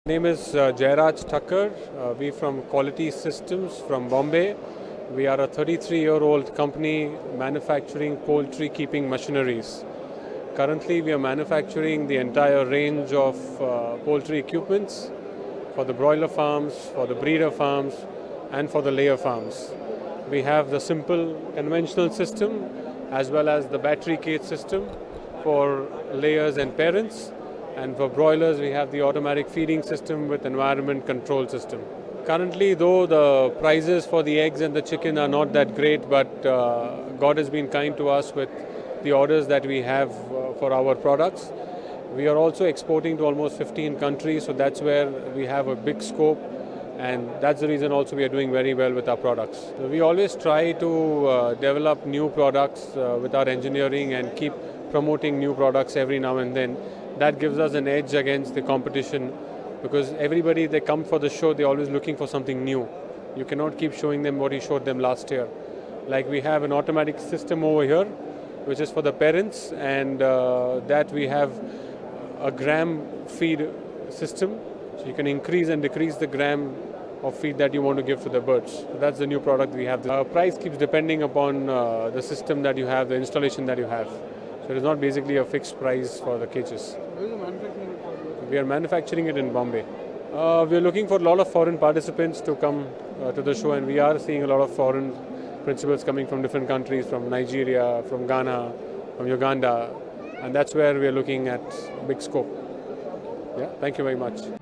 Name is Jairaj Thakkar. We from Quality Systems from Bombay. We are a 33-year-old company manufacturing poultry keeping machineries. Currently, we are manufacturing the entire range of poultry equipments for the broiler farms, for the breeder farms, and for the layer farms. We have the simple conventional system as well as the battery cage system for layers and parents. And for broilers, we have the automatic feeding system with environment control system. Currently, though, the prices for the eggs and the chicken are not that great, but God has been kind to us with the orders that we have for our products. We are also exporting to almost 15 countries, so that's where we have a big scope, and that's the reason also we are doing very well with our products. So we always try to develop new products with our engineering and keep promoting new products every now and then. That gives us an edge against the competition, because everybody, they come for the show, they're always looking for something new. You cannot keep showing them what you showed them last year. Like we have an automatic system over here, which is for the parents, and that we have a gram feed system, so you can increase and decrease the gram of feed that you want to give to the birds. So that's the new product we have. The price keeps depending upon the system that you have, the installation that you have. So it is not basically a fixed price for the cages. Where is the manufacturing for? We are manufacturing it in Bombay. We are looking for a lot of foreign participants to come to the show, and we are seeing a lot of foreign principals coming from different countries, from Nigeria, from Ghana, from Uganda, and that's where we are looking at big scope. Yeah, thank you very much.